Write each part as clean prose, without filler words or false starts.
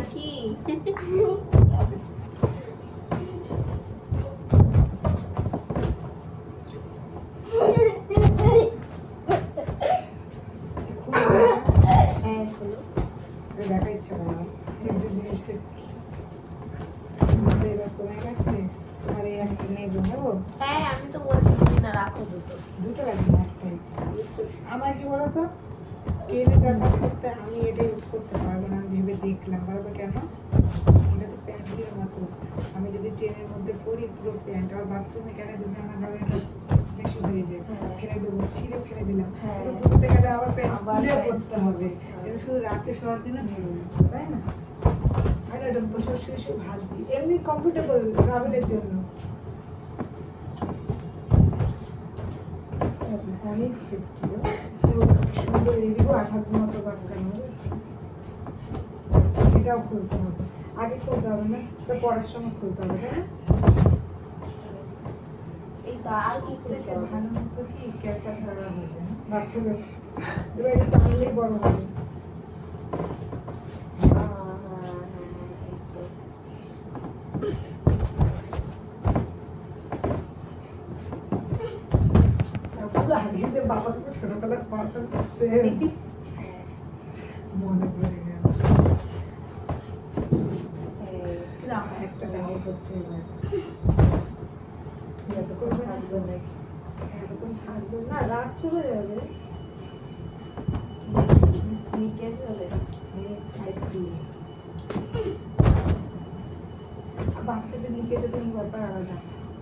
নাকি? দেখা ইচ্ছা করে না এই যে জিনিসটা এবার কমে গেছে আর এই একটা নেবো নেবো হ্যাঁ আমি তো বলছি তুমি না রাখো দুটো। দুটো লাগবে না একটাই আমার কি বলতো ট্রেনে ব্যবহার করতে আমি এটা ইউজ করতে পারবো না আমি ভেবে দেখলাম বলতো কেন এটা তো প্যান্টের মতো আমি যদি ট্রেনের মধ্যে পরি পুরো প্যান্ট আর বাথরুমে গেলে যদি আমার ধরো এটা বেশি হয়ে যায় ফেলে দেবো ছিঁড়ে ফেলে দিলাম পুরো পড়তে গেলে আবার প্যান্ট খুলে পড়তে হবে এটা শুধু রাতে শোয়ার জন্য ভেবে নিচ্ছি তাই না আর এটা বসে শুয়ে শুয়ে ভাবছি এমনি কমফোর্টেবল ট্রাভেলের জন্য অনেক সেফটি সুন্দর এইদিকেও আঠার মতো বাটকানো এটাও খুলতে হবে আগে খুলতে হবে না এটা পড়ার সময় খুলতে হবে তাই না এই তো আর কি করতে হবে? ভালো মতো কি ক্যাচার ধরা হবে বাচ্চাদের এবার এটা টানলেই বড় হবে এই তো। পুরো আগে যে বাবাকে ছোটবেলায় পড়াতাম মনে পড়ে গেল আমার একটা ডাউট হচ্ছে এবার এতক্ষণ থাকবে নাকি এতক্ষণ থাকবে না রাত চলে যাবে লিকেজ হলে বাচ্চাদের দিকে যদি ব্যাপার আলাদা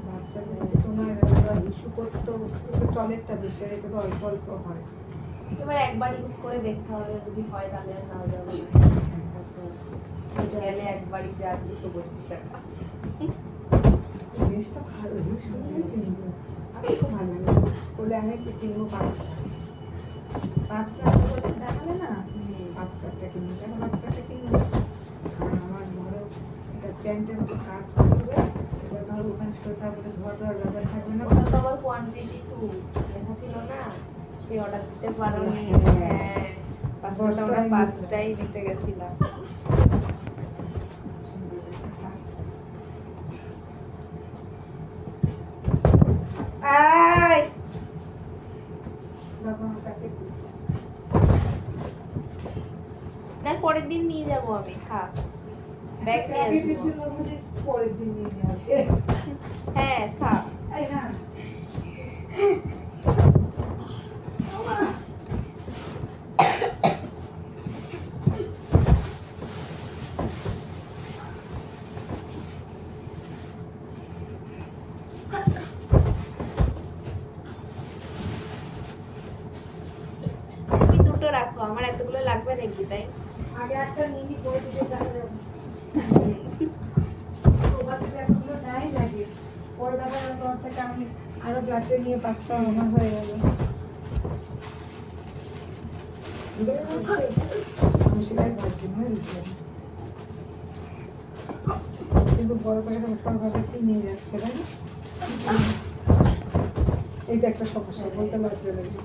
বাচ্চাদের তোমার ইস্যু করতো টয়লেটটা বেশি আর এটা তো অল্প অল্প হয় এবার একবার ইউজ করে দেখতে হবে যদি হয় তাহলে আর নাও যাবে না। গেলে একবারই যা 225 টাকা। জিনিসটা ভালো সুন্দর কিন্তু আমার খুব ভালো লাগে বলে আমি কি কিনবো পাঁচটা দেখালে না পাঁচটা কিনবো কেন পাঁচটা কিনবো আর আমার ধরো এটা প্যান্টের মতো কাজ করবে এবার ধরো ওখানে সোজা বলে ঘর রাবার থাকবে না ওটা তো আবার কোয়ান্টিটি 2 লেখা ছিল না সেই অর্ডার দিতে পারোনি। হ্যাঁ পাঁচটা আমরা পাঁচটাই দিতে গেছিলাম। আয় বাবা কাকে দিচ্ছে না পরের দিন নিয়ে যাব আমি থাক ব্যাগ নিয়ে প্যাকেটের আসবো। জন্য বুঝি পরের দিন নিয়ে যাবে হ্যাঁ থাক এই না তুমি দুটো রাখো আমার এতগুলো লাগবে নাকি তাই? আগে একটা নিনি পরে দিতে দেখা যাবে ওখান থেকে এতগুলো নাই লাগে পরে দেখা যাবে তোমার থেকে আমি আরো চারটে নিয়ে পাঁচটা আমার হয়ে গেল আমি সেটাই ভাবছি মনে দিচ্ছিলাম কিন্তু বড় প্যাকেট ওপর ভাবে কি নিয়ে যাচ্ছে তাই না এইটা একটা সমস্যা বলতে লজ্জা লাগে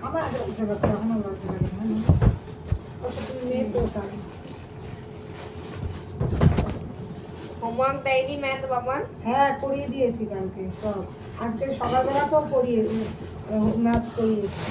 আমার আগে উঠে ব্যাপার আমার লজ্জা লাগে না ওটা তুমি মেয়ে তো তাই হোমওয়ার্ক দেয়নি ম্যাথ বাবান? হ্যাঁ করিয়ে দিয়েছি কালকে সব আজকে সকালবেলা তো করিয়ে ম্যাথ করিয়েছি